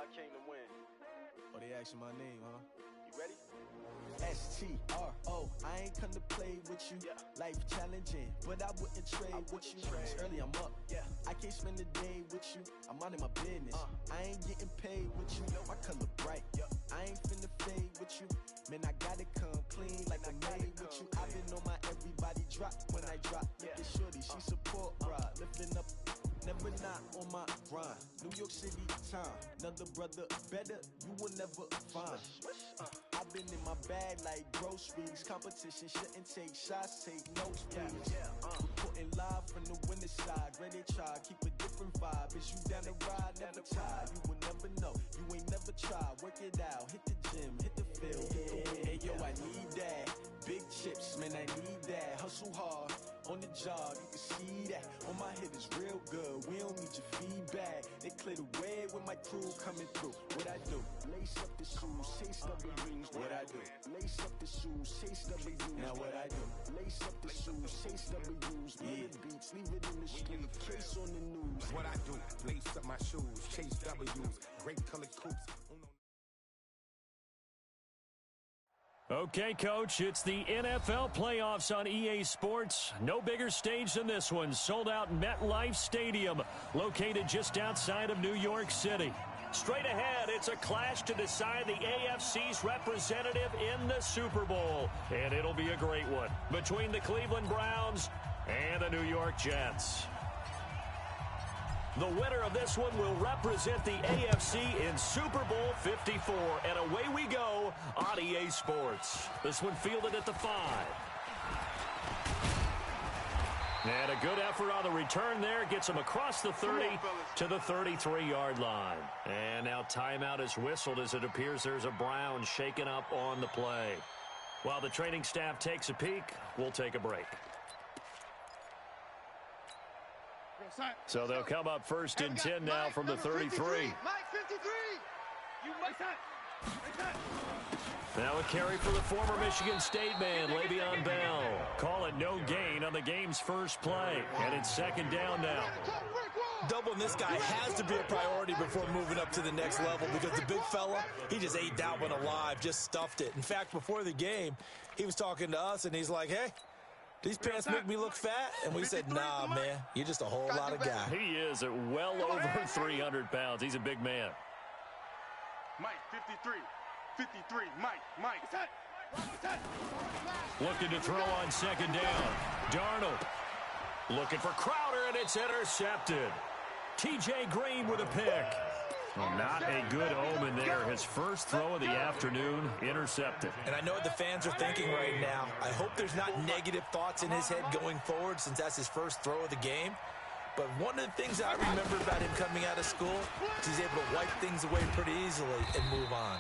I came to win. Oh, they asking my name, huh? You ready? S-T-R-O, I ain't come to play with you. Yeah. Life challenging, but I wouldn't trade with you. It's early, I'm up. Yeah. I can't spend the day with you. I'm minding my business. I ain't getting paid with you. My color bright. I ain't finna fade with you. Man, I gotta come clean like I'm made with you. I've been on my everybody drop when I drop. Look at shorty, she support ride. Lifting up, never not on my grind. New York City time. Another brother better, you will never find. I've been in my bag like groceries. Competition shouldn't take shots, take notes, please. Reporting live from the winning side. Ready to try, keep a different vibe. Is you down the ride, never tired. You will never know, you ain't never tried. Work it out, hit the gym, hit the field, hit the wind. Hey yo, I need that. Big chips, man, I need that. Hustle hard, on the job, you can see that. On my head is real good, we don't need your feedback. They clear the way with my crew coming through. What I do? Lace up the shoes, chase W's. What I do? Lace up the shoes, chase W's. Now what I do? Lace up the shoes, chase W's. Yeah. Beats, leave it in the street, case on the news. What I do? Lace up my shoes, chase W's. Great colored coupes. Okay, Coach, it's the NFL playoffs on EA Sports. No bigger stage than this one. Sold out MetLife Stadium, located just outside of New York City. Straight ahead, it's a clash to decide the AFC's representative in the Super Bowl. And it'll be a great one between the Cleveland Browns and the New York Jets. The winner of this one will represent the AFC in Super Bowl 54. And away we go on EA Sports. This one fielded at the 5. And a good effort on the return there. Gets him across the 30 to the 33-yard line. And now timeout is whistled as it appears there's a Brown shaken up on the play. While the training staff takes a peek, we'll take a break. So they'll come up first and 10 now from the 33. Mike, 53. You like that? Now a carry for the former Michigan State man, Le'Veon Bell. Call it no gain on the game's first play. And it's second down now. Doubling this guy has to be a priority before moving up to the next level because the big fella, he just ate that one alive, just stuffed it. In fact, before the game, he was talking to us, and he's like, hey, these pants make me look fat? And we said, nah, man, you're just a whole lot of guy. He is at well over 300 pounds. He's a big man. Mike, 53. 53. Mike. Looking to throw on second down. Darnold looking for Crowder, and it's intercepted. TJ Green with a pick. Well, not a good omen there. His first throw of the afternoon intercepted. And I know what the fans are thinking right now. I hope there's not negative thoughts in his head going forward since that's his first throw of the game. But one of the things I remember about him coming out of school is he's able to wipe things away pretty easily and move on.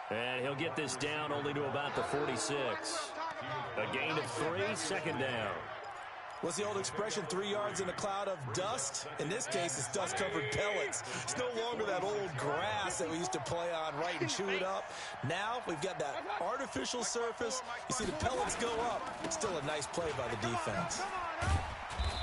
And he'll get this down only to about the 46. A gain of 3, second down. What's the old expression, 3 yards in a cloud of dust? In this case, it's dust-covered pellets. It's no longer that old grass that we used to play on, right, and chew it up. Now we've got that artificial surface. You see the pellets go up. It's still a nice play by the defense.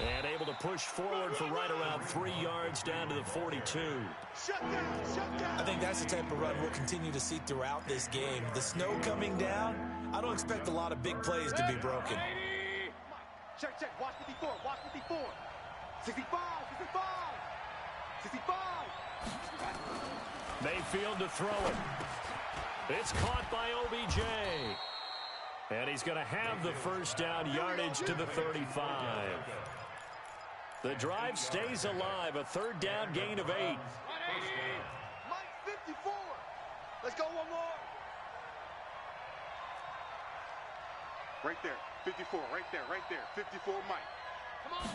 And able to push forward for right around 3 yards down to the 42. Shut down. I think that's the type of run we'll continue to see throughout this game. The snow coming down, I don't expect a lot of big plays to be broken. Check. Watch 54. 65. 65. Mayfield to throw it. It's caught by OBJ. And he's going to have the first down, yardage to the 35. The drive stays alive, a third down gain of 8. Mike, 54. Let's go one more. Right there. 54, right there. 54, Mike. Come on.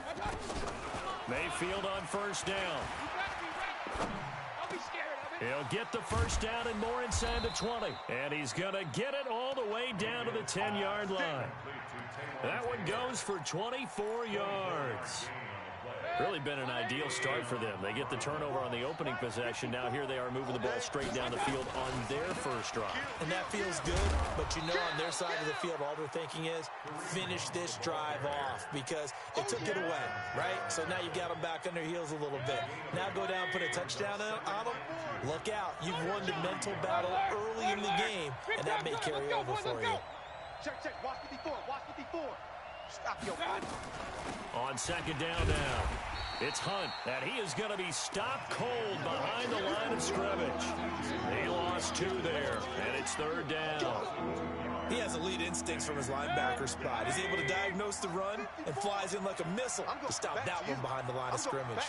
Mayfield on first down. You better be ready. Don't be scared of it. He'll get the first down and more inside the 20. And he's going to get it all the way down to the 10-yard line. That one goes for 24 yards. Really been an ideal start for them. They get the turnover on the opening possession. Now here they are moving the ball straight down the field on their first first drive. And that feels good, but you know on their side of the field, all they're thinking is finish this drive off because they took it away, right? So now you've got them back on their heels a little bit. Now go down, put a touchdown on them. Look out. You've won the mental battle early in the game, and that may carry over for you. Check. Watch 54. Watch 54. Stop your butt. On second down now, it's Hunt, and he is going to be stopped cold behind the line of scrimmage. He lost 2 there, and it's third down. He has elite instincts from his linebacker spot. He's able to diagnose the run and flies in like a missile to stop that one behind the line of scrimmage.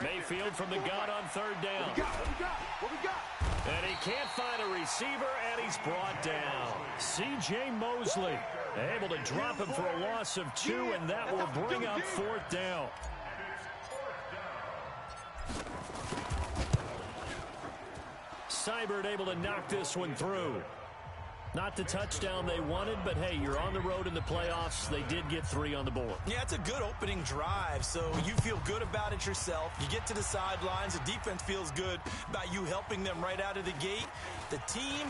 Mayfield from the gun on third down. What we got? And he can't find a receiver, and he's brought down. C.J. Mosley able to drop him for a loss of 2, and that will bring up fourth down. Seibert able to knock this one through. Not the touchdown they wanted, but hey, you're on the road in the playoffs. They did get 3 on the board. Yeah, it's a good opening drive, so you feel good about it yourself. You get to the sidelines. The defense feels good about you helping them right out of the gate. The team,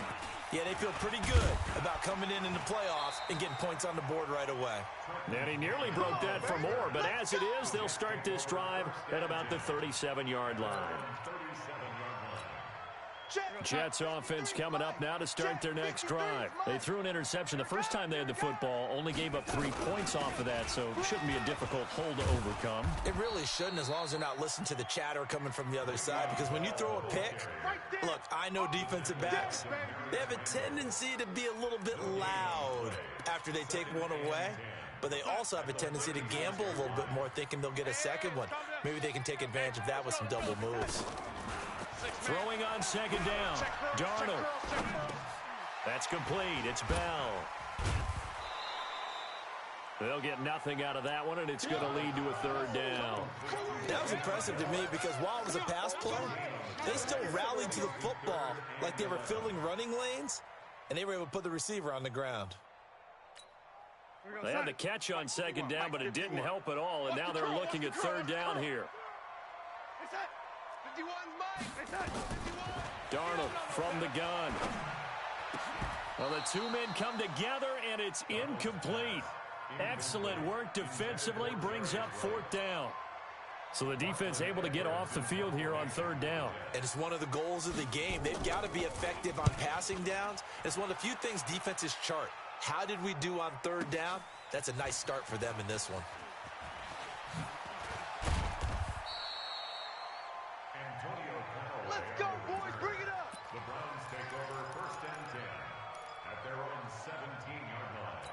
yeah, they feel pretty good about coming in the playoffs and getting points on the board right away. And he nearly broke that for more, but as it is, they'll start this drive at about the 37-yard line. Jets offense coming up now to start their next drive. They threw an interception the first time they had the football, only gave up 3 points off of that, so it shouldn't be a difficult hole to overcome. It really shouldn't, as long as they're not listening to the chatter coming from the other side, because when you throw a pick, look, I know defensive backs, they have a tendency to be a little bit loud after they take one away, but they also have a tendency to gamble a little bit more, thinking they'll get a second one. Maybe they can take advantage of that with some double moves. Throwing on second down, Darnold. That's complete. It's Bell. They'll get nothing out of that one, and it's going to lead to a third down. That was impressive to me because while it was a pass play, they still rallied to the football like they were filling running lanes, and they were able to put the receiver on the ground. They had the catch on second down, but it didn't help at all, and now they're looking at third down here. Darnold from the gun. Well, the 2 men come together, and it's incomplete. Excellent work defensively, brings up fourth down. So the defense able to get off the field here on third down. And it's one of the goals of the game. They've got to be effective on passing downs. It's one of the few things defenses chart. How did we do on third down? That's a nice start for them in this one. Let's go, boys. Bring it up. The Browns take over first and 10 at their own 17-yard line.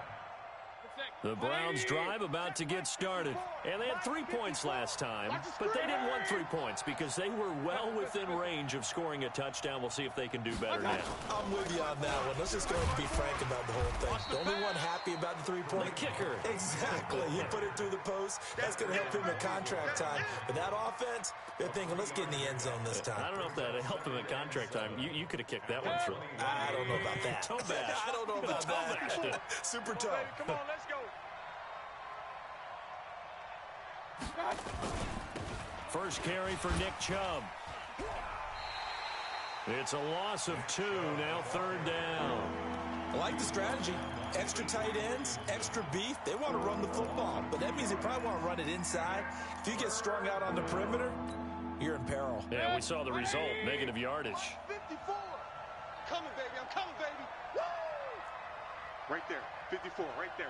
The Browns drive about to get started. And they had 3 points last time, but they didn't want 3 points because they were well within range of scoring a touchdown. We'll see if they can do better now. I'm with you on that one. Let's just go ahead and be frank about the whole thing. The only one happy about the 3-point kicker. Exactly. You put it through the post. That's going to help him at contract time. But that offense, they're thinking, let's get in the end zone this time. I don't know if that helped him at contract time. You could have kicked that one through. I don't know about that. Toe bash. I don't know about that. Super toe. Come on, let's go. First carry for Nick Chubb. It's a loss of 2, now third down. I like the strategy. Extra tight ends, extra beef. They want to run the football, but that means they probably want to run it inside. If you get strung out on the perimeter, you're in peril. Yeah, we saw the result, negative yardage. 54. Coming, baby. I'm coming, baby. Woo! Right there. 54. Right there.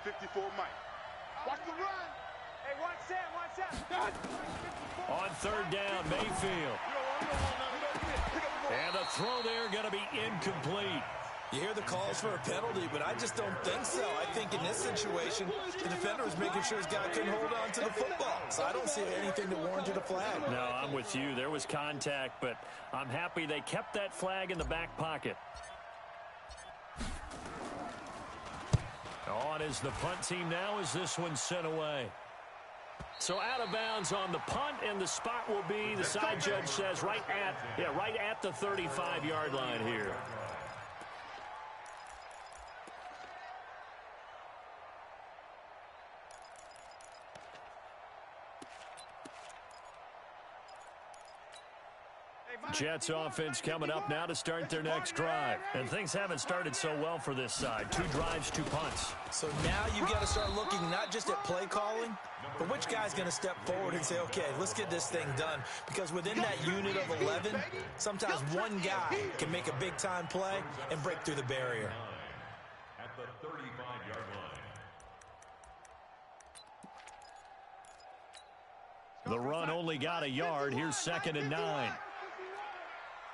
54, Mike. Watch the run. Hey, watch Sam. On third down, Mayfield. And the throw there going to be incomplete. You hear the calls for a penalty, but I just don't think so. I think in this situation, the defender was making sure his guy couldn't hold on to the football. So I don't see anything that warranted a flag. No, I'm with you. There was contact, but I'm happy they kept that flag in the back pocket. On is the punt team now as this one's sent away. So out of bounds on the punt, and the spot will be, the side judge says, right at the 35-yard line here. Jets offense coming up now to start their next drive. And things haven't started so well for this side. 2 drives, 2 punts. So now you've got to start looking not just at play calling, but which guy's going to step forward and say, okay, let's get this thing done. Because within that unit of 11, sometimes one guy can make a big-time play and break through the barrier. At the 35-yard line. The run only got a yard. Here's 2nd and 9.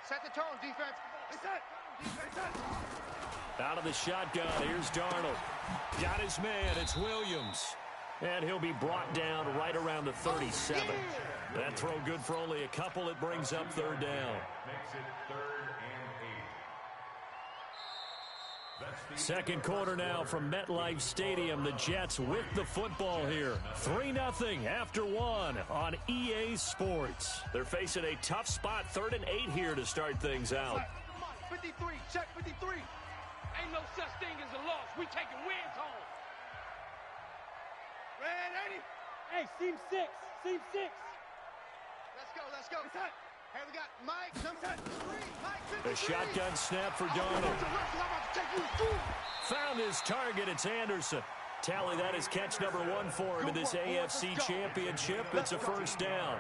Set the tone, defense. Out of the shotgun, here's Darnold. Got his man, it's Williams. And he'll be brought down right around the 37. That throw good for only a couple. It brings up 3rd down. Makes it 3rd and 8. Second quarter now from MetLife Stadium. The Jets with the football here. 3-0 after 1 on EA Sports. They're facing a tough spot. 3rd and 8 here to start things out. 53, check 53. Ain't no such thing as a loss. We taking wins home. Red 80. Hey, seam 6. Seam 6. Let's go. Hey, we got Mike, number 3. Mike, A shotgun snap for Darnold. Found his target. It's Anderson. Tally that is catch number 1 for him in this AFC Championship. It's a 1st down.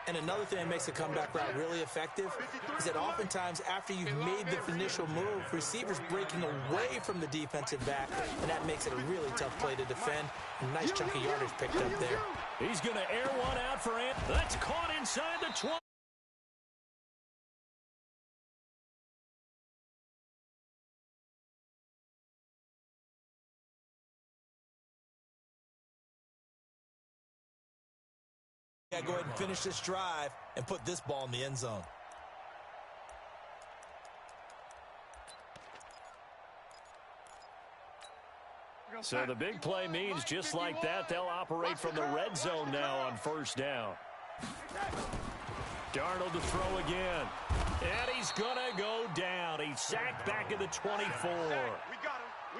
And another thing that makes a comeback route really effective is that oftentimes after you've made the initial move, receivers breaking away from the defensive back, and that makes it a really tough play to defend. A nice chunk of yardage picked up there. He's going to air one out for Ant. That's caught inside the 20. Go ahead and finish this drive and put this ball in the end zone. So the big play means just like that, they'll operate from the red zone now on 1st down. Darnold to throw again. And he's going to go down. He's sacked back at the 24.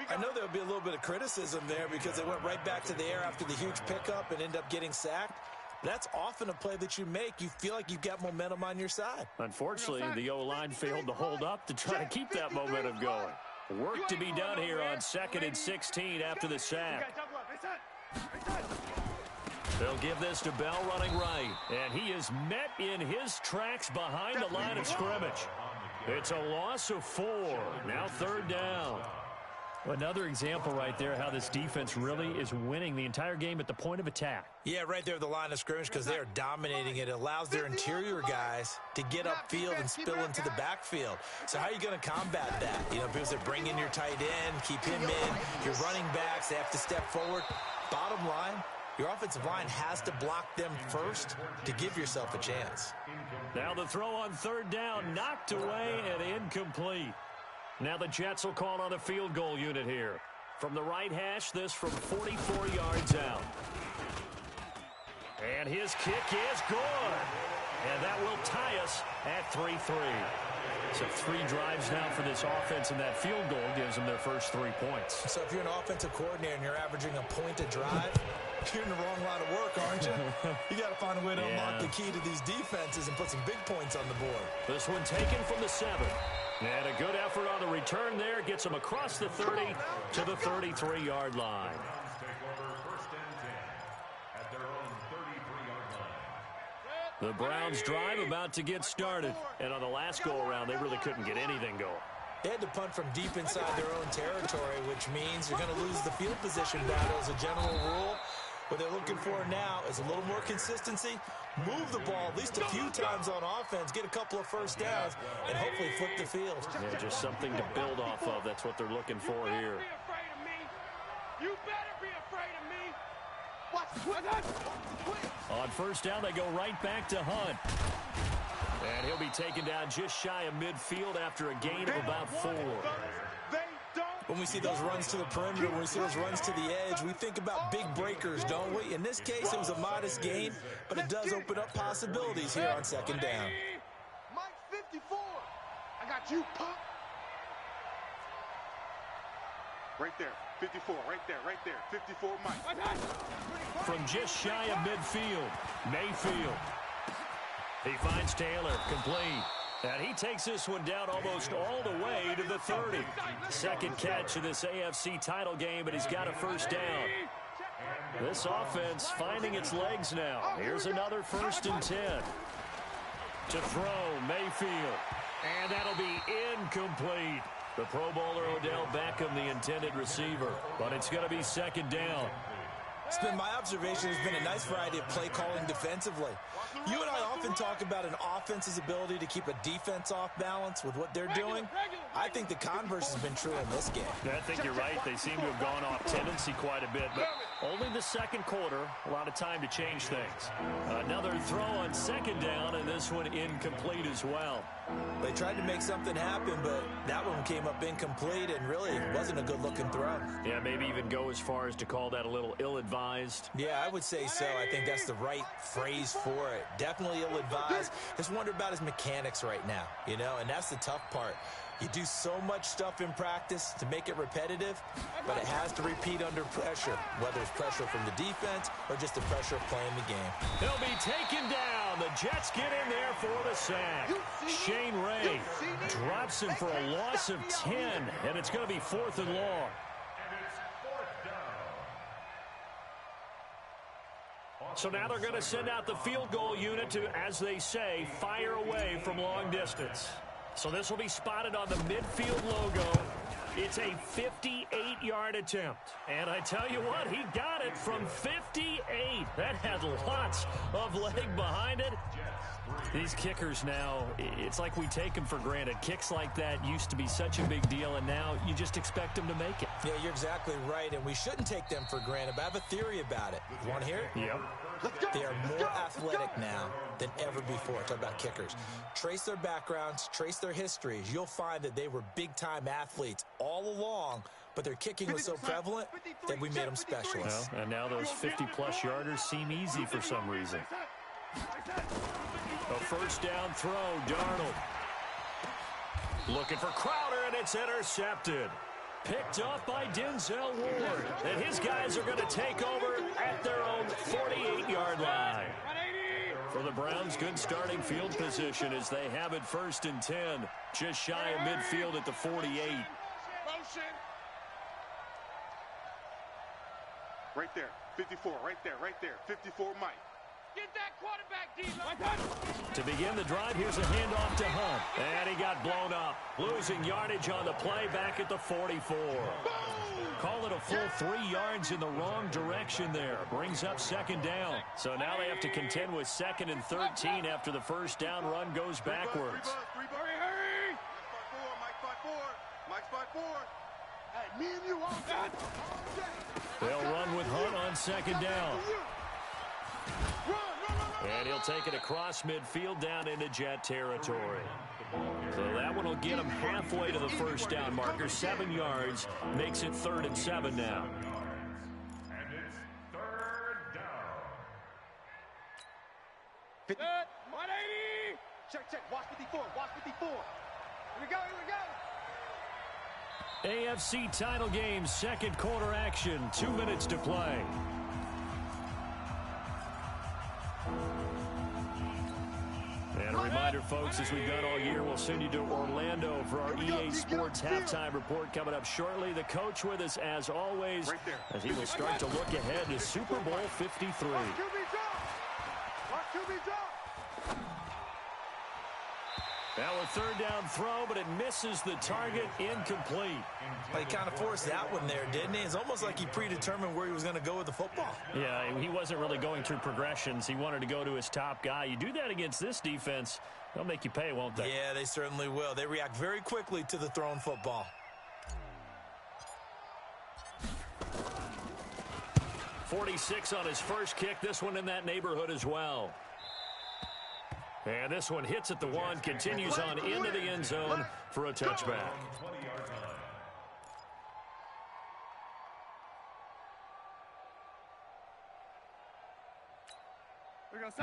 I know there'll be a little bit of criticism there because they went right back to the air after the huge pickup and ended up getting sacked. That's often a play that you make. You feel like you've got momentum on your side. Unfortunately, the O-line failed to hold up to try to keep that momentum going. Work to be done here on 2nd and 16 after the sack. They'll give this to Bell running right. And he is met in his tracks behind the line of scrimmage. It's a loss of 4. Now 3rd down. Another example right there how this defense really is winning the entire game at the point of attack. Yeah, right there at the line of scrimmage because they're dominating it. It allows their interior guys to get upfield and spill into the backfield. So how are you going to combat that? You know, because they bring in your tight end, keep him in. Your running backs, they have to step forward. Bottom line, your offensive line has to block them first to give yourself a chance. Now the throw on 3rd down, knocked away and incomplete. Now the Jets will call on a field goal unit here. From the right hash, this from 44 yards out. And his kick is good. And that will tie us at 3-3. So 3 drives now for this offense, and that field goal gives them their first 3 points. So if you're an offensive coordinator and you're averaging a point a drive, you're in the wrong line of work, aren't you? You got to find a way to unlock the key to these defenses and put some big points on the board. This one taken from the 7. And a good effort on the return there. Gets them across the 30 to the 33-yard line. The Browns drive about to get started. And on the last go-around, they really couldn't get anything going. They had to punt from deep inside their own territory, which means you're going to lose the field position battle as a general rule. What they're looking for now is a little more consistency, move the ball at least a few times on offense, get a couple of first downs, and hopefully flip the field. Yeah, just something to build off of. That's what they're looking for here. You better be afraid of me. On 1st down, they go right back to Hunt. And he'll be taken down just shy of midfield after a gain of about 4. When we see those runs to the perimeter, when we see those runs to the edge, we think about big breakers, don't we? In this case, it was a modest gain, but it does open up possibilities here on 2nd down. Mike 54. I got you, punk. Right there. 54. Right there. 54, Mike. From just shy of midfield, Mayfield. He finds Taylor, complete. And he takes this one down almost all the way to the 30. Second catch of this AFC title game, but he's got a first down. This offense finding its legs now. Here's another 1st and 10. To throw, Mayfield. And that'll be incomplete. The Pro Bowler Odell Beckham, the intended receiver. But it's going to be 2nd down. It's been my observation. There's been a nice variety of play calling defensively. You and I often talk about an offense's ability to keep a defense off balance with what they're doing. I think the converse has been true in this game. I think you're right. They seem to have gone off tendency quite a bit, but only the second quarter. A lot of time to change things. Another throw on 2nd down, and this one incomplete as well. They tried to make something happen, but that one came up incomplete and really wasn't a good-looking throw. Yeah, maybe even go as far as to call that a little ill-advised. Yeah, I would say so. I think that's the right phrase for it. Definitely ill-advised. Just wonder about his mechanics right now, and that's the tough part. You do so much stuff in practice to make it repetitive, but it has to repeat under pressure, whether it's pressure from the defense or just the pressure of playing the game. He'll be taken down. The Jets get in there for the sack. Shane Ray drops him for a loss of 10, and it's going to be 4th and long. So now they're going to send out the field goal unit to, as they say, fire away from long distance. So this will be spotted on the midfield logo. It's a 58-yard attempt. And I tell you what, he got it from 58. That had lots of leg behind it. These kickers now, it's like we take them for granted. Kicks like that used to be such a big deal, and now you just expect them to make it. Yeah, you're exactly right, and we shouldn't take them for granted, but I have a theory about it. You want to hear it? Yep. They are more athletic now than ever before. Talk about kickers. Trace their backgrounds, trace their histories. You'll find that they were big-time athletes all along, but their kicking was so prevalent that we made them specialists. Well, and now those 50-plus yarders seem easy for some reason. A first down throw, Darnold. Looking for Crowder, and it's intercepted. Picked off by Denzel Ward. And his guys are going to take over at their own 48-yard line. For the Browns, good starting field position as they have it 1st and 10. Just shy of midfield at the 48. Motion. Right there. 54. Right there. 54, Mike. Get that quarterback, D-line. To begin the drive, here's a handoff to Hunt. And he got blown up. Losing yardage on the play back at the 44. Call it a full 3 yards in the wrong direction there. Brings up 2nd down. So now they have to contend with 2nd and 13 after the first down run goes backwards. Hurry! Mike's 5-4. Hey, me and you all that. They'll run with Hunt on 2nd down. And he'll take it across midfield down into Jet territory. So that one will get him halfway to the first down marker. 7 yards makes it 3rd and 7 now. And it's 3rd down. 180. Check. Watch 54. Here we go. AFC title game, 2nd quarter action. 2 minutes to play. And a reminder, folks, as we've done all year, we'll send you to Orlando for our EA Sports halftime report coming up shortly. The coach with us, as always, as he will start to look ahead to Super Bowl 53. Watch QB drop. Now a 3rd down throw, but it misses the target, incomplete. He kind of forced that one there, didn't he? It's almost like he predetermined where he was going to go with the football. Yeah, he wasn't really going through progressions. He wanted to go to his top guy. You do that against this defense, they'll make you pay, won't they? Yeah, they certainly will. They react very quickly to the thrown football. .46 on his first kick. This one in that neighborhood as well. And this one hits at the 1, continues on into the end zone for a touchback.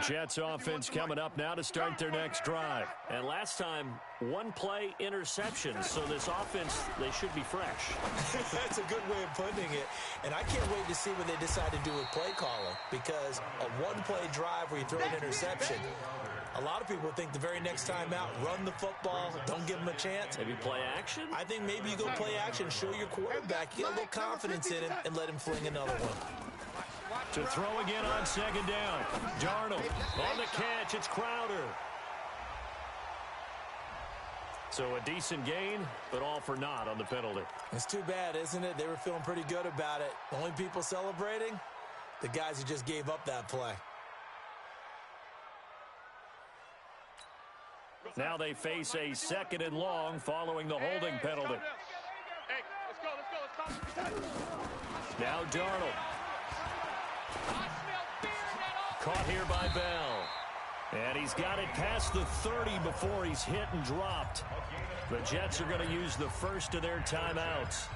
Jets offense coming up now to start their next drive. And last time, 1-play interception. So this offense, they should be fresh. That's a good way of putting it. And I can't wait to see what they decide to do with play calling. Because a 1-play drive where you throw an interception, A lot of people think the very next time out, run the football, don't give him a chance. Maybe play action? I think maybe you go play action, show your quarterback, you get a little confidence in him, and let him fling another one. To throw again on second down. Darnold on the catch. It's Crowder. So a decent gain, but all for naught on the penalty. It's too bad, isn't it? They were feeling pretty good about it. The only people celebrating, the guys who just gave up that play. Now they face a 2nd and long following the holding penalty. Hey, let's go. Now Darnold. Caught here by Bell. And he's got it past the 30 before he's hit and dropped. The Jets are going to use the first of their timeouts,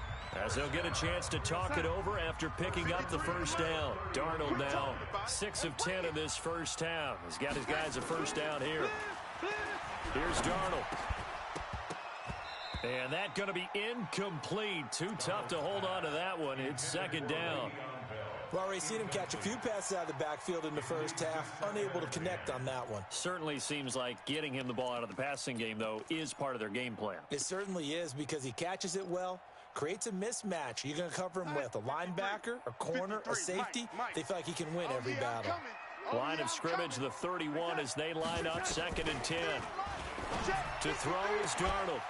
as they'll get a chance to talk it over after picking up the first down. Darnold now 6 of 10 in this first half. He's got his guys a first down here. Here's Darnold. And that's going to be incomplete. Too tough to hold on to that one. It's 2nd down. We've already seen him catch a few passes out of the backfield in the first half. Unable to connect on that one. Certainly seems like getting him the ball out of the passing game, though, is part of their game plan. It certainly is, because he catches it well, creates a mismatch. You're going to cover him with a linebacker, a corner, a safety. They feel like he can win every battle. Line of scrimmage, the 31, as they line up 2nd and 10. To throw is Darnold.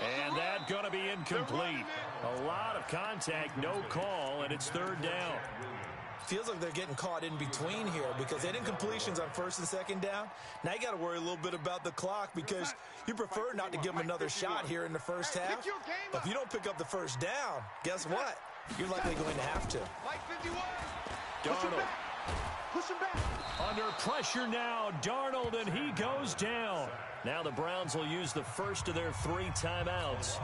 And that's going to be incomplete. A lot of contact, no call, and it's 3rd down. Feels like they're getting caught in between here, because they had incompletions on 1st and 2nd down. Now you got to worry a little bit about the clock, because you prefer not to give them another shot here in the first half. But if you don't pick up the first down, guess what? You're likely going to have to. Darnold. Under pressure now, Darnold, and he goes down. Now the Browns will use the first of their 3 timeouts,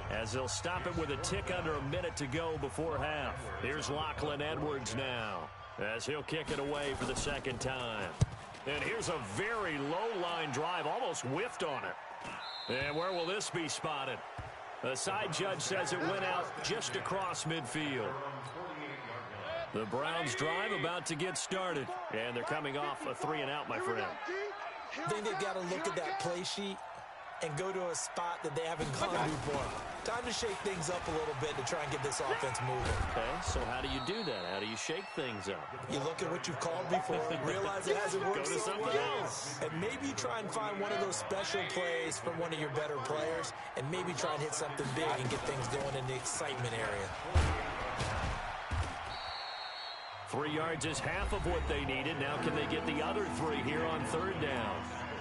as they'll stop it with a tick under a minute to go before half. Here's Lachlan Edwards now, as he'll kick it away for the 2nd time. And here's a very low line drive, almost whiffed on it. And where will this be spotted? The side judge says it went out just across midfield. The Browns drive about to get started, and they're coming off a 3-and-out, my friend. I think they've got to look at that play sheet and go to a spot that they haven't gone before. Time to shake things up a little bit to try and get this offense moving. Okay, so how do you do that? How do you shake things up? You look at what you've called before, realize it hasn't worked Go to so something well, else. and maybe try and find one of those special plays from one of your better players, and maybe try and hit something big and get things going in the excitement area. 3 yards is half of what they needed. Now can they get the other 3 here on 3rd down?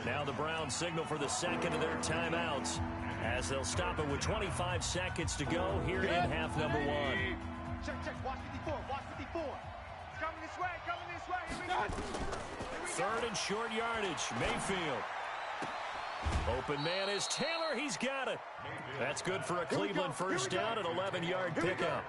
Now the Browns signal for the 2nd of their timeouts, as they'll stop it with 25 seconds to go here in half number 1. Check. Watch 54. Watch 54. Coming this way. Here we go. 3rd and short yardage. Mayfield. Open man is Taylor. He's got it. That's good for a Cleveland first down, an 11-yard pickup.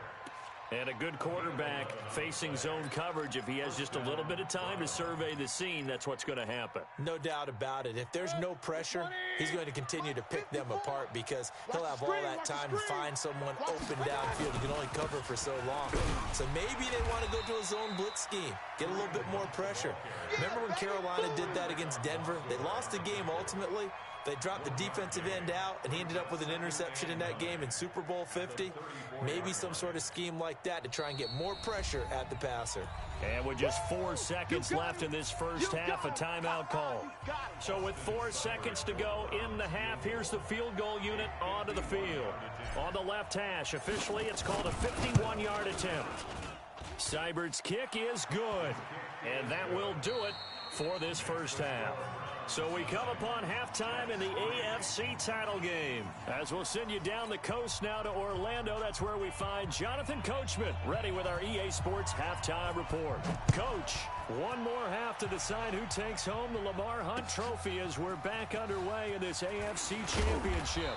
And a good quarterback facing zone coverage. If he has just a little bit of time to survey the scene, that's what's going to happen. No doubt about it. If there's no pressure, he's going to continue to pick them apart, because he'll have all that time to find someone open downfield. He can only cover for so long. So maybe they want to go to a zone blitz scheme, get a little bit more pressure. Remember when Carolina did that against Denver? They lost the game ultimately. They dropped the defensive end out, and he ended up with an interception in that game in Super Bowl 50. Maybe some sort of scheme like that to try and get more pressure at the passer. And with just 4 seconds left in this first half, a timeout call. So with 4 seconds to go in the half, here's the field goal unit onto the field. On the left hash, officially it's called a 51-yard attempt. Seibert's kick is good, and that will do it for this first half. So we come upon halftime in the AFC title game, as we'll send you down the coast now to Orlando. That's where we find Jonathan Coachman ready with our EA Sports halftime report. Coach, one more half to decide who takes home the Lamar Hunt Trophy as we're back underway in this AFC Championship.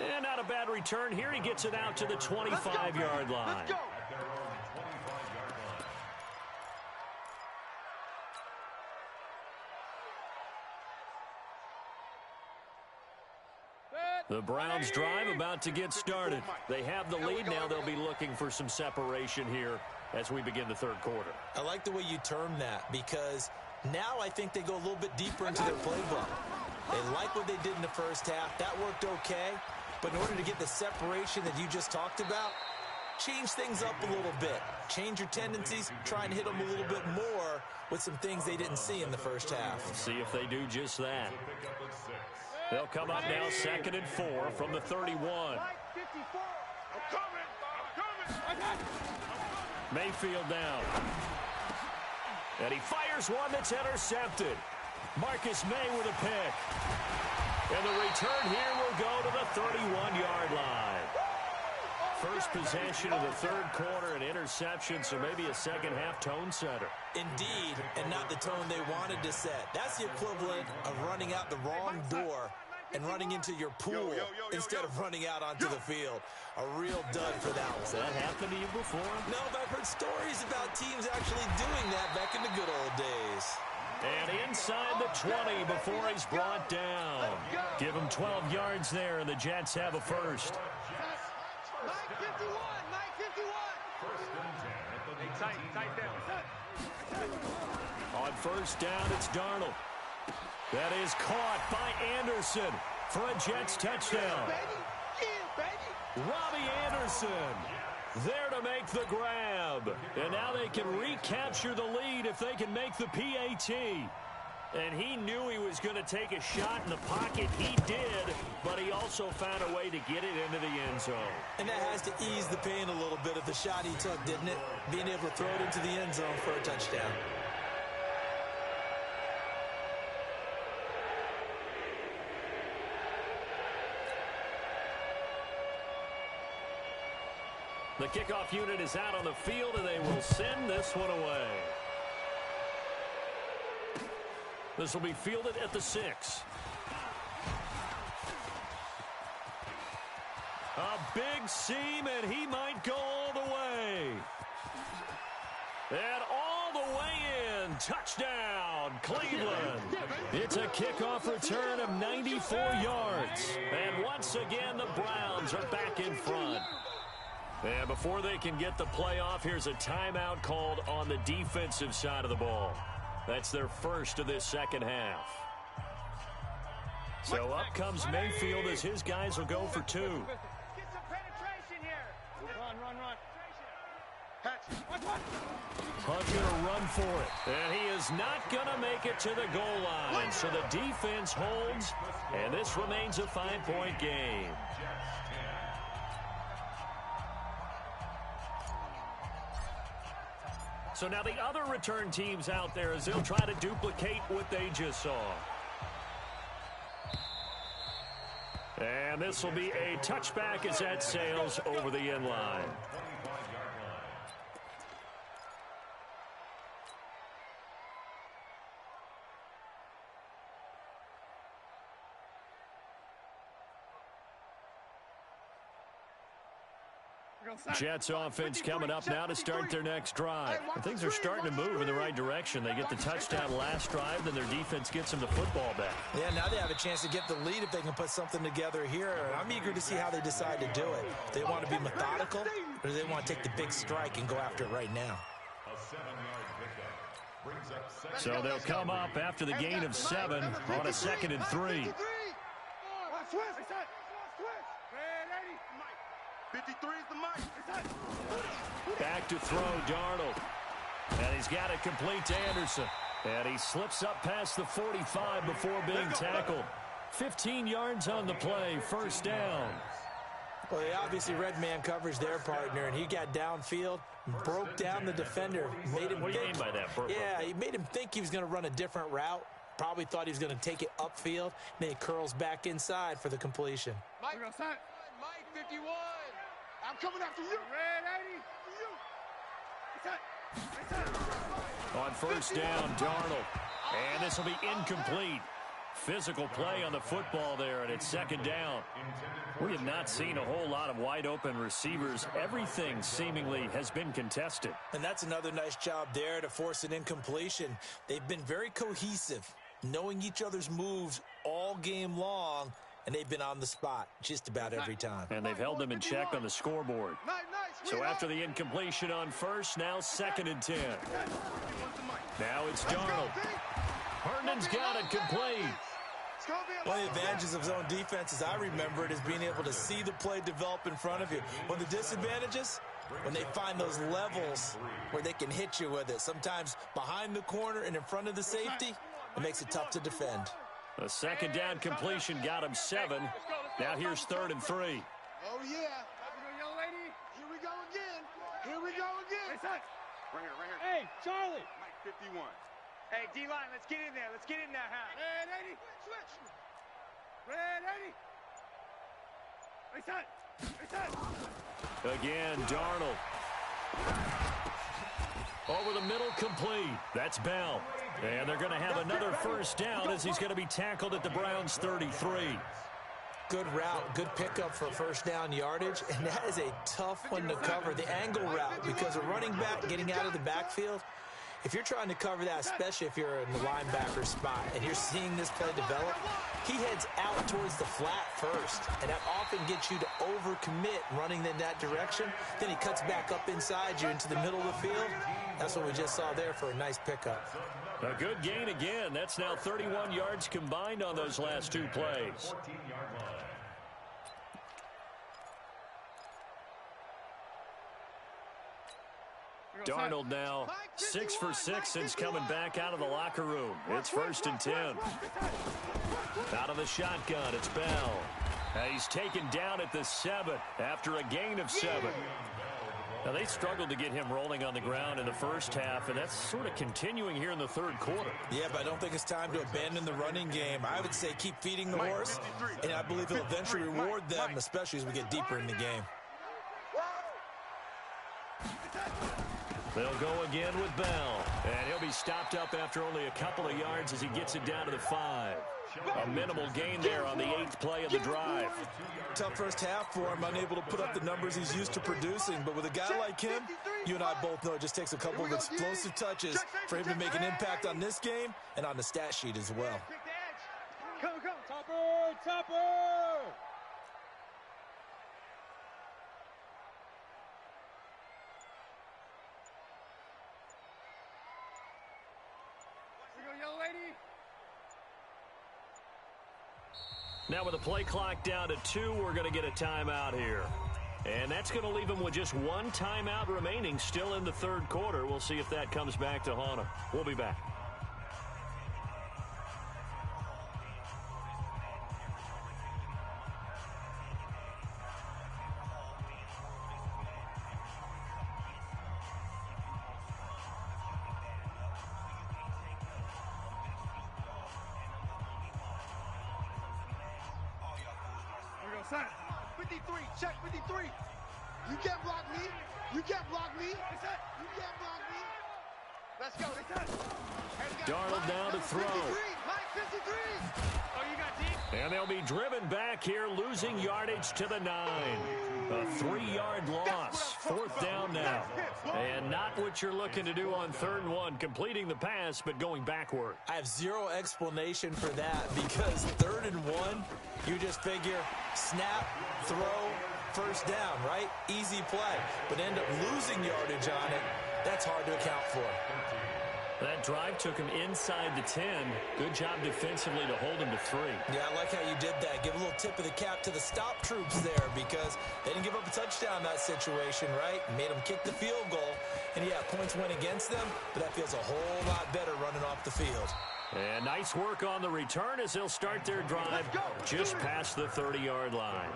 And not a bad return here. He gets it out to the 25-yard line. Let's go. The Browns drive about to get started. They have the lead now. They'll be looking for some separation here as we begin the 3rd quarter. I like the way you term that, because Now I think they go a little bit deeper into their playbook. They like what they did in the first half. That worked okay. But in order to get the separation that you just talked about, change things up a little bit. Change your tendencies, try and hit them a little bit more with some things they didn't see in the first half. See if they do just that. They'll come up now 2nd and 4 from the 31. Mayfield down. And he fires one that's intercepted. Marcus May with a pick. And the return here will go to the 31-yard line. First possession of the third quarter, an interception, so maybe a second-half tone setter. Indeed, and not the tone they wanted to set. That's the equivalent of running out the wrong door and running into your pool instead of running out onto the field. A real dud for that one. Has that happened to you before? No, but I've heard stories about teams actually doing that back in the good old days. And inside the 20 before he's brought down. Give him 12 yards there, and the Jets have a first. Mike 51, Mike 51. Tight down. On first down, it's Darnold. That is caught by Anderson for a Jets touchdown. Robbie Anderson there to make the grab. And now they can recapture the lead if they can make the PAT. And he knew he was going to take a shot in the pocket. He did, but he also found a way to get it into the end zone. And that has to ease the pain a little bit of the shot he took, didn't it? Being able to throw it into the end zone for a touchdown. The kickoff unit is out on the field, and they will send this one away. This will be fielded at the 6. A big seam, and he might go all the way. And all the way in. Touchdown, Cleveland. It's a kickoff return of 94 yards. And once again, the Browns are back in front. And before they can get the play off, here's a timeout called on the defensive side of the ball. That's their first of this second half. So up comes Mayfield as his guys will go for 2. Get some penetration here. Run. Hunt's going to run for it. And he is not going to make it to the goal line. So the defense holds, and this remains a 5-point game. So now the other return teams out there as they'll try to duplicate what they just saw. And this will be a touchback as that sails over the end line. Jets offense coming up now to start their next drive. And things are starting to move in the right direction. They get the touchdown last drive, then their defense gets them the football back. Yeah, now they have a chance to get the lead if they can put something together here. I'm eager to see how they decide to do it. Do they want to be methodical, or do they want to take the big strike and go after it right now? So they'll come up after the gain of 7 on a 2nd and 3. 53 is the mic. Back to throw, Darnold. And he's got it complete to Anderson. And he slips up past the 45 before being tackled. 15 yards on the play, first down. Well, they obviously read man coverage their partner, and he got downfield, broke down the defender. Made him what do you mean by that? Yeah, he made him think he was going to run a different route. Probably thought he was going to take it upfield. Then he curls back inside for the completion. Mike 51. I'm coming after you. Red 80. On first down, Darnold. And this will be incomplete. Physical play on the football there, and it's 2nd down. We have not seen a whole lot of wide-open receivers. Everything seemingly has been contested. And that's another nice job there to force an incompletion. They've been very cohesive, knowing each other's moves all game long, and they've been on the spot just about every time. And they've held them in check on the scoreboard. So after the incompletion on first, now 2nd and 10. Now it's Darnold. Herndon's got it complete. One of the advantages of zone defense, as I remember it, is being able to see the play develop in front of you. One of the disadvantages, when they find those levels where they can hit you with it, sometimes behind the corner and in front of the safety, it makes it tough to defend. The 2nd down completion got him 7. Now here's 3rd and 3. Oh, yeah. Here we go again. Here we go again. Right here. Hey, Charlie. Mike 51. Hey, D-line, let's get in there. Let's get in there, huh? Red 80. Switch. Red 80. Again, Darnold. Over the middle, complete. That's Bell. And they're going to have another first down as he's going to be tackled at the Browns' 33. Good route, good pickup for first down yardage, and that is a tough one to cover, the angle route, because a running back getting out of the backfield, if you're trying to cover that, especially if you're in the linebacker spot and you're seeing this play develop, he heads out towards the flat first, and that often gets you to overcommit running in that direction. Then he cuts back up inside you into the middle of the field. That's what we just saw there for a nice pickup. A good gain again. That's now 31 yards combined on those last 2 plays. Darnold now 6 for 6 since coming back out of the locker room. It's 1st and 10. Out of the shotgun, it's Bell. He's taken down at the 7 after a gain of 7. Now, they struggled to get him rolling on the ground in the first half, and that's sort of continuing here in the 3rd quarter. Yeah, but I don't think it's time to abandon the running game. I would say keep feeding the horse, and I believe he'll eventually reward them, especially as we get deeper in the game. They'll go again with Bell, and he'll be stopped up after only a couple of yards as he gets it down to the 5. A minimal gain there on the 8th play of the drive. Tough first half for him, unable to put up the numbers he's used to producing. But with a guy like him, you and I both know it just takes a couple of explosive touches for him to make an impact on this game and on the stat sheet as well. Come. Topper! Now with the play clock down to 2, we're going to get a timeout here. And that's going to leave them with just 1 timeout remaining still in the 3rd quarter. We'll see if that comes back to haunt them. We'll be back. Check 53. You can't block me. You can't block me. You can't block me. Let's go. Darnold down to throw. Mike 53. Oh, you got deep? And they'll be driven back here, losing yardage to the 9. A 3-yard loss. 4th down now. And not what you're looking to do on 3rd and 1, completing the pass, but going backward. I have zero explanation for that because 3rd and 1, you just figure snap, throw, first down, right? Easy play. But end up losing yardage on it. That's hard to account for. That drive took him inside the 10. Good job defensively to hold him to 3. Yeah, I like how you did that. Give a little tip of the cap to the stop troops there because they didn't give up a touchdown in that situation, right? Made them kick the field goal. And, yeah, points went against them, but that feels a whole lot better running off the field. And nice work on the return as they'll start their drive just past the 30-yard line.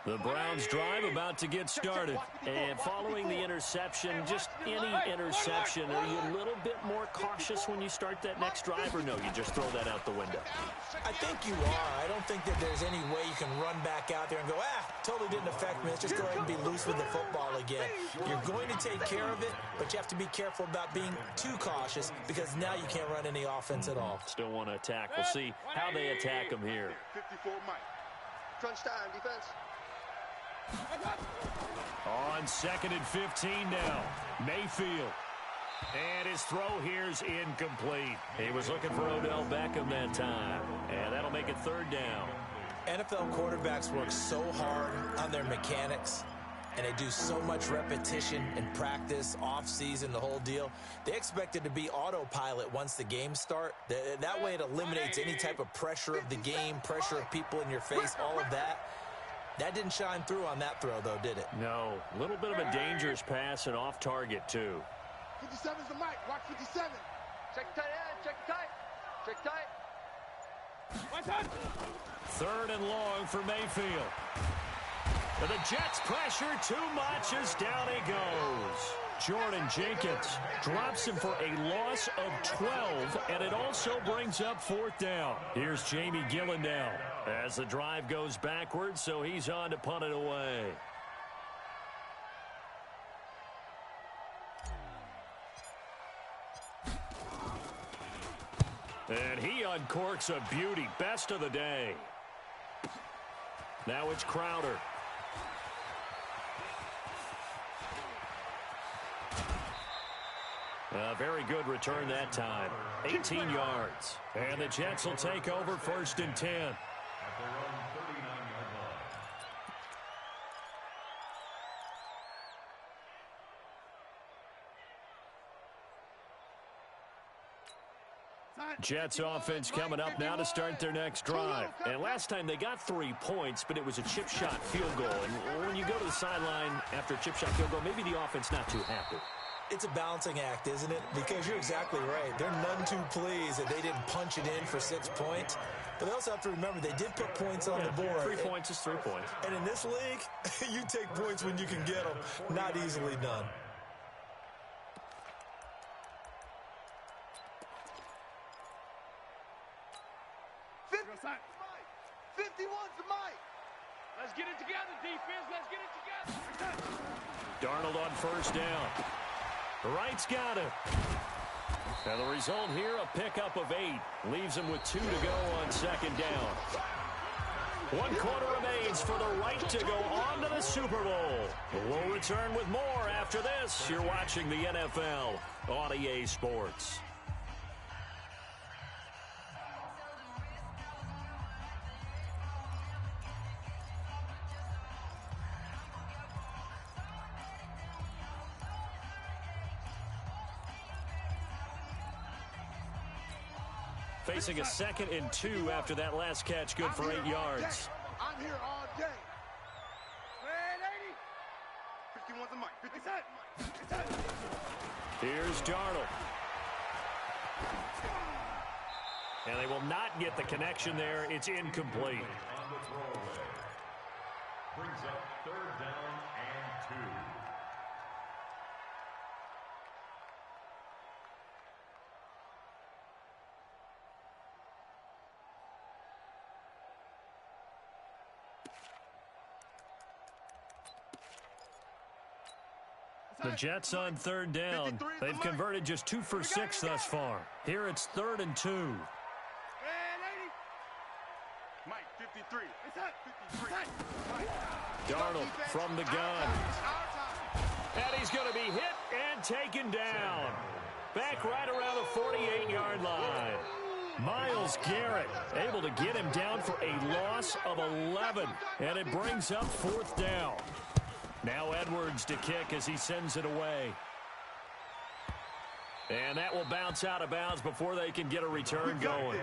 The Browns drive about to get started. And following the interception, just any interception, are you a little bit more cautious when you start that next drive, or no, you just throw that out the window? I think you are. I don't think that there's any way you can run back out there and go, totally didn't affect me. Let's just go ahead and be loose with the football again. You're going to take care of it, but you have to be careful about being too cautious because now you can't run any offense at all. Still want to attack. We'll see how they attack them here. 54 Mike. Crunch time, defense. On 2nd and 15 now. Mayfield. And his throw here's incomplete. He was looking for Odell Beckham that time. And that'll make it 3rd down. NFL quarterbacks work so hard on their mechanics, and they do so much repetition and practice, off-season, the whole deal. They expect it to be autopilot once the games start. That way it eliminates any type of pressure of the game, pressure of people in your face, all of that. That didn't shine through on that throw, though, did it? No. A little bit of a dangerous pass and off target, too. 57's the mic. Watch 57. Check tight end. Check tight. Check tight. 3rd and long for Mayfield. But the Jets pressure too much as down he goes. Jordan Jenkins drops him for a loss of 12, and it also brings up 4th down. Here's Jamie Gillen now as the drive goes backwards, so he's on to punt it away. And he uncorks a beauty. Best of the day. Now it's Crowder. A very good return that time. 18 yards. And the Jets will take over 1st and 10. At their own 39-yard line. Jets offense coming up now to start their next drive. And last time they got 3 points, but it was a chip shot field goal. And when you go to the sideline after a chip shot field goal, maybe the offense not too happy. It's a balancing act, isn't it? Because you're exactly right. They're none too pleased that they didn't punch it in for 6 points. But they also have to remember they did put points on the board. 3 points is 3 points. And in this league, you take points when you can get them. Not easily done. Let's get it together, defense. Let's get it together. Darnold on 1st down. Wright's got it. And the result here, a pickup of 8. Leaves him with 2 to go on 2nd down. 1 quarter remains for the Wright to go on to the Super Bowl. We'll return with more after this. You're watching the NFL on EA Sports. Facing a 2nd and 2 after that last catch, good for 8 yards. I'm here all day. 51's the mic. 57. Here's Darnold. And they will not get the connection there. It's incomplete. On the throwaway. Brings up 3rd down and 2. The Jets on 3rd down. They've converted just 2 for 6 thus far. Here it's 3rd and 2. Mike, 53. 53. Darnold from the gun. And he's going to be hit and taken down. Back right around the 48-yard line. Miles Garrett able to get him down for a loss of 11. And it brings up 4th down. Now Edwards to kick as he sends it away. And that will bounce out of bounds before they can get a return going.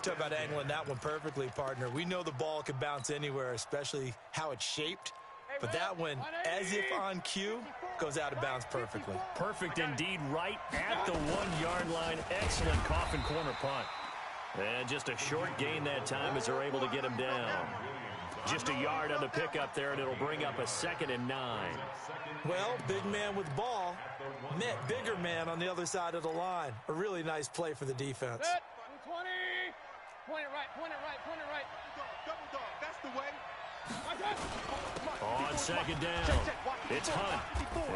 Talk about angling that one perfectly, partner. We know the ball can bounce anywhere, especially how it's shaped. But that one, as if on cue, goes out of bounds perfectly. Perfect indeed, right at the 1-yard line. Excellent coffin corner punt. And just a short gain that time as they're able to get him down. Just a yard on the pickup there, and it'll bring up a 2nd and 9. Well, big man with ball met bigger man on the other side of the line. A really nice play for the defense. 20. Point it right, point it right, point it right. Double dog, that's the way. On 2nd down, it's Hunt.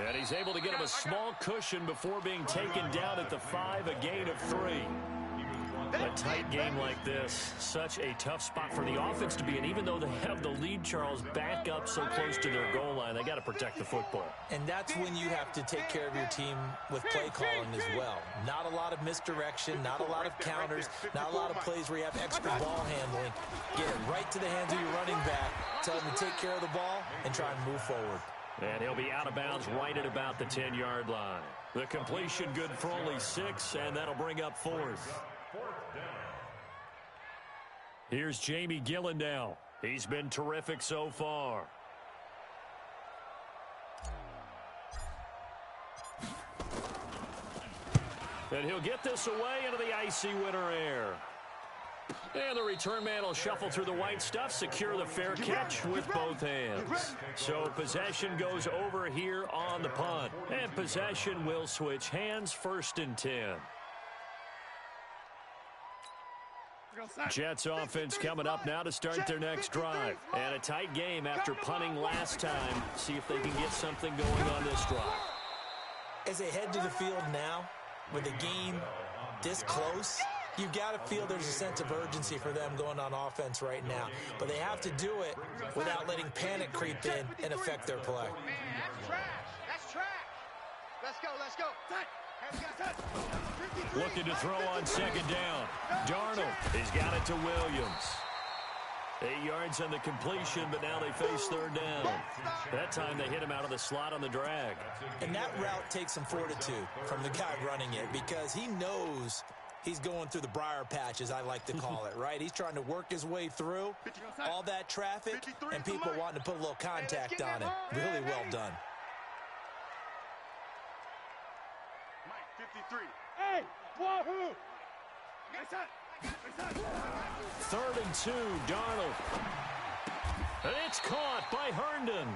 And he's able to get him a small cushion before being taken down at the 5, a gain of 3. He moves 1 A tight game like this, such a tough spot for the offense to be in. Even though they have the lead, Charles, back up so close to their goal line, they got to protect the football. And that's when you have to take care of your team with play calling as well. Not a lot of misdirection, not a lot of counters, not a lot of plays where you have extra ball handling. Get it right to the hands of your running back, tell him to take care of the ball, and try and move forward. And he'll be out of bounds right at about the 10-yard line. The completion good for only 6, and that'll bring up 4th. Here's Jamie Gillen now. He's been terrific so far. And he'll get this away into the icy winter air. And the return man will shuffle through the white stuff, secure the fair catch with both hands. So possession goes over here on the punt. And possession will switch hands, 1st and 10. Jets offense coming up now to start their next drive. And a tight game after punting last time. See if they can get something going on this drive. As they head to the field now, with the game this close, you've got to feel there's a sense of urgency for them going on offense right now. But they have to do it without letting panic creep in and affect their play. Man, that's trash. That's trash. Let's go, let's go. Looking to throw on 2nd down. Darnold, he's got it to Williams. 8 yards on the completion, but now they face 3rd down. That time they hit him out of the slot on the drag. And that route takes some fortitude from the guy running it because he knows he's going through the briar patch, as I like to call it, right? He's trying to work his way through all that traffic and people wanting to put a little contact on it. Really well done. Mike, 53. Hey, wahoo! 3rd and 2, Darnold. And it's caught by Herndon.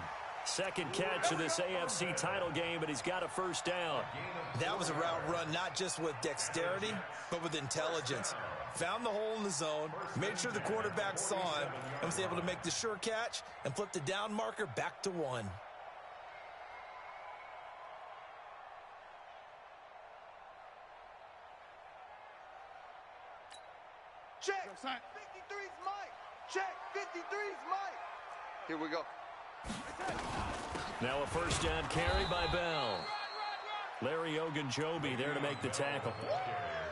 2nd catch of this AFC title game, but he's got a 1st down. That was a route run not just with dexterity, but with intelligence. Found the hole in the zone, made sure the quarterback saw him, and was able to make the sure catch and flip the down marker back to 1. Check. 53's Mike. Check. 53's Mike. Here we go. Now a 1st down carry by Bell. Larry Ogunjobi there to make the tackle.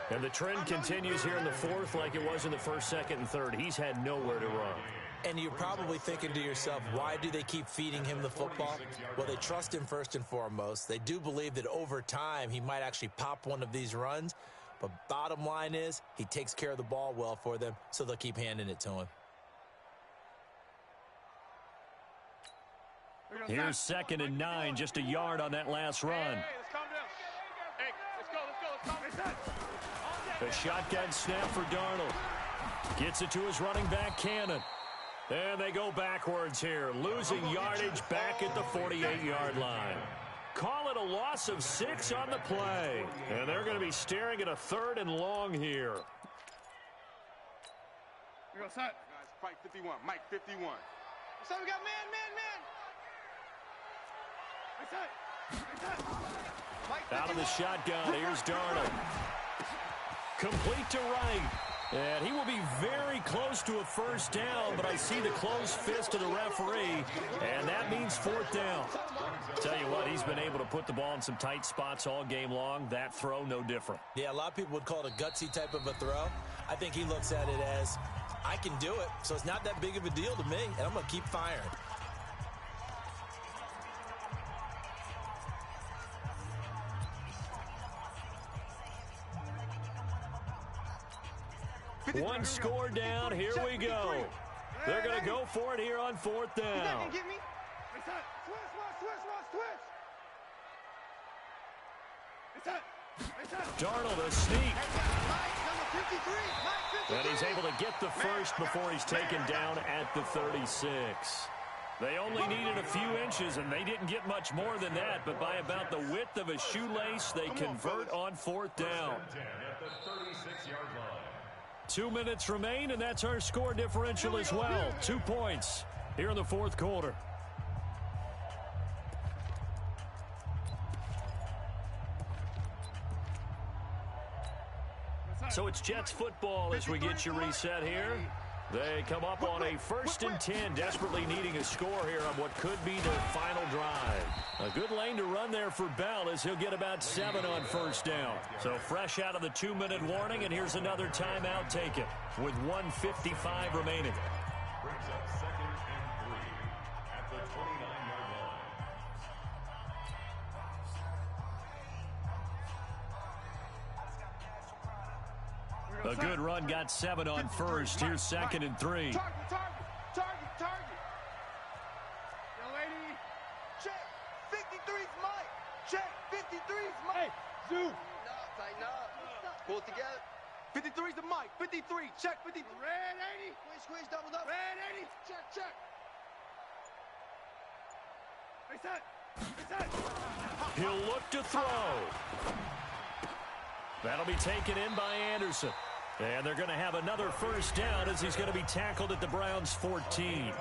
And the trend continues here in the 4th like it was in the 1st, 2nd, and 3rd. He's had nowhere to run. And you're probably thinking to yourself, why do they keep feeding him the football? Well, they trust him first and foremost. They do believe that over time he might actually pop one of these runs. But bottom line is, he takes care of the ball well for them, so they'll keep handing it to him. Here's 2nd and 9, just a yard on that last run. Hey, let's calm down. Hey, let's go. A shotgun snap for Darnold. Gets it to his running back, Cannon. And they go backwards here, losing yardage back at the 48-yard line. Call it a loss of 6 on the play. And they're going to be staring at a 3rd and long here. We go, son. Guys, fight 51. Mike, 51. So we got man. Out of the shotgun, here's Darnold. Complete to right. And he will be very close to a 1st down, but I see the closed fist of the referee, and that means 4th down. Tell you what, he's been able to put the ball in some tight spots all game long. That throw, no different. Yeah, a lot of people would call it a gutsy type of a throw. I think he looks at it as, I can do it, so it's not that big of a deal to me, and I'm going to keep firing. One score down. Here we go. They're going to go for it here on 4th down. Darnold a sneak. And he's able to get the 1st before he's taken down at the 36. They only needed a few inches, and they didn't get much more than that. But by about the width of a shoelace, they convert on 4th down. 2 minutes remain, and that's our score differential as well. 2 points here in the 4th quarter. So it's Jets football as we get you reset here. They come up on a 1st and 10, desperately needing a score here on what could be their final drive. A good lane to run there for Bell as he'll get about 7 on 1st down. So fresh out of the 2-minute warning, and here's another timeout taken with 1:55 remaining. Brings up 2nd and 3 at the 29-yard line. A good run got 7 on 1st. Here's 2nd and 3. Target. Young lady. Check. 53's Mike. Check. 53's Mike. Hey, Zoo. Tighten up. Pull it together. 53's the Mike. 53. Check. 53. Red 80. Squeeze, double up. Red 80. Check. Hey, set. He'll look to throw. That'll be taken in by Anderson. And they're going to have another 1st down as he's going to be tackled at the Browns' 14.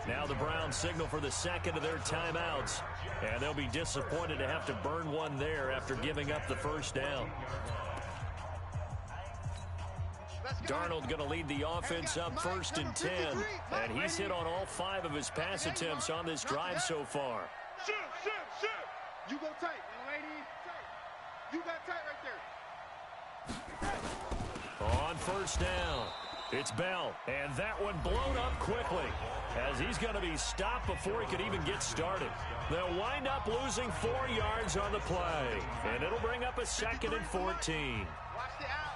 Now the Browns signal for the 2nd of their timeouts. And they'll be disappointed to have to burn one there after giving up the 1st down. Darnold going to lead the offense up 1st and 10. And he's hit on all 5 of his pass attempts on this drive so far. Shoot. You go tight, young lady. You got tight right there. On 1st down, it's Bell, and that one blown up quickly as he's going to be stopped before he could even get started. They'll wind up losing 4 yards on the play, and it'll bring up a 2nd and 14. Watch the out.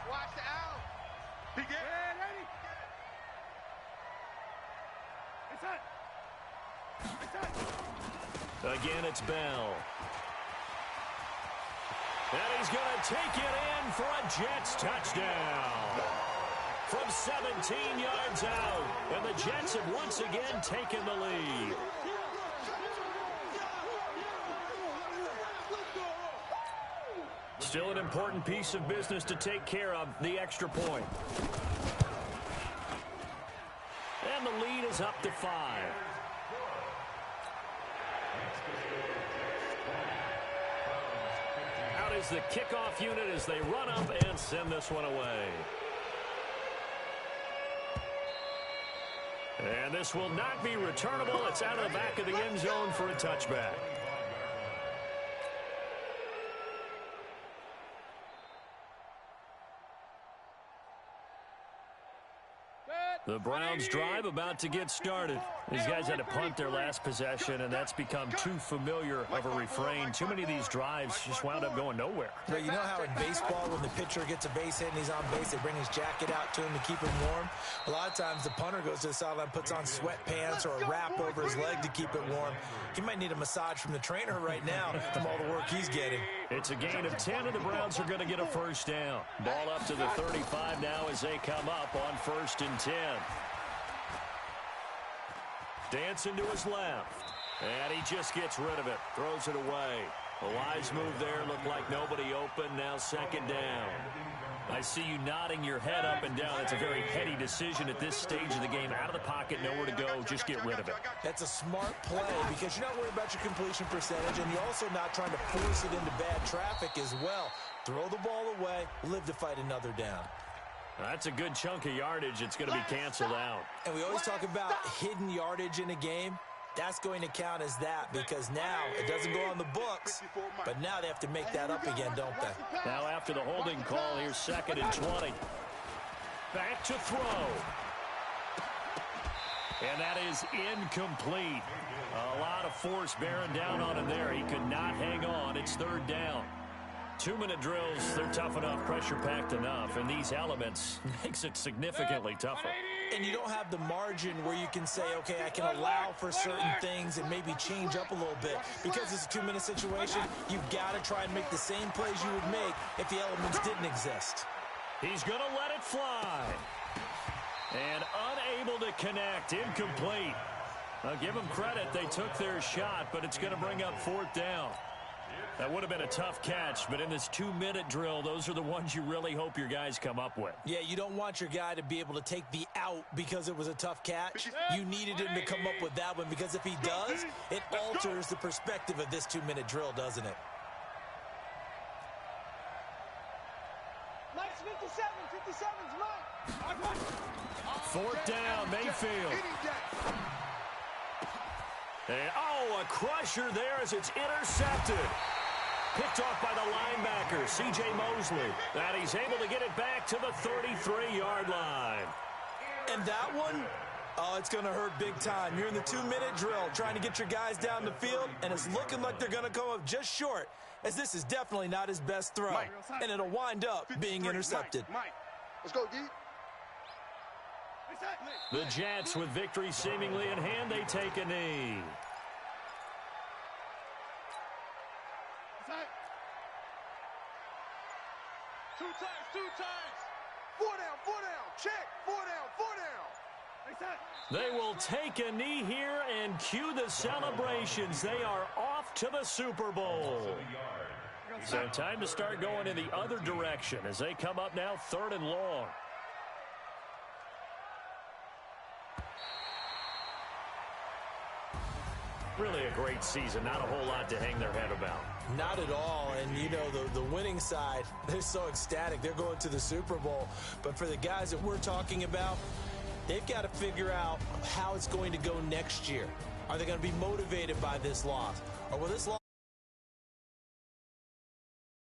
He get red 80. Again, it's Bell. And he's going to take it in for a Jets touchdown. From 17 yards out. And the Jets have once again taken the lead. Still an important piece of business to take care of, the extra point. And the lead is up to 5. Out is the kickoff unit as they run up and send this one away. And this will not be returnable. It's out of the back of the end zone for a touchback. The Browns drive about to get started. These guys had to punt their last possession, and that's become too familiar of a refrain. Too many of these drives just wound up going nowhere. Well, you know how in baseball, when the pitcher gets a base hit and he's on base, they bring his jacket out to him to keep him warm? A lot of times the punter goes to the sideline, puts on sweatpants or a wrap over his leg to keep it warm. He might need a massage from the trainer right now from all the work he's getting. It's a gain of 10, and the Browns are going to get a 1st down. Ball up to the 35 now as they come up on 1st and 10. Dancing to his left. And he just gets rid of it. Throws it away. A wise move there. Looked like nobody open. Now 2nd down. I see you nodding your head up and down. It's a very heady decision at this stage of the game. Out of the pocket, nowhere to go. Just get rid of it. That's a smart play because you're not worried about your completion percentage, and you're also not trying to force it into bad traffic as well. Throw the ball away. Live to fight another down. That's a good chunk of yardage. It's going to be canceled out. And we always talk about hidden yardage in a game. That's going to count as that because now it doesn't go on the books, but now they have to make that up again, don't they? Now after the holding call, here's 2nd and 20. Back to throw. And that is incomplete. A lot of force bearing down on him there. He could not hang on. It's 3rd down. 2-minute drills, they're tough enough, pressure-packed enough, and these elements makes it significantly tougher. And you don't have the margin where you can say, okay, I can allow for certain things and maybe change up a little bit. Because it's a 2-minute situation, you've got to try and make the same plays you would make if the elements didn't exist. He's going to let it fly. And unable to connect, incomplete. I'll give them credit, they took their shot, but it's going to bring up 4th down. That would have been a tough catch, but in this 2-minute drill, those are the ones you really hope your guys come up with. Yeah, you don't want your guy to be able to take the out because it was a tough catch. You needed him to come up with that one because if he does, it alters the perspective of this 2-minute drill, doesn't it? 57's mine. Fourth down, Mayfield. And, a crusher there as it's intercepted. Picked off by the linebacker, C.J. Mosley. And he's able to get it back to the 33-yard line. And that one, it's going to hurt big time. You're in the 2-minute drill trying to get your guys down the field, and it's looking like they're going to come up just short, as this is definitely not his best throw. And it'll wind up being intercepted. Let's go, D. The Jets, with victory seemingly in hand, they take a knee. Two times. 4 down, check. 4 down. They will take a knee here and cue the celebrations. They are off to the Super Bowl. So time to start going in the other direction as they come up now 3rd and long. Really a great season. Not a whole lot to hang their head about. Not at all. And, you know, the winning side, they're so ecstatic. They're going to the Super Bowl. But for the guys that we're talking about, they've got to figure out how it's going to go next year. Are they going to be motivated by this loss? Or will this loss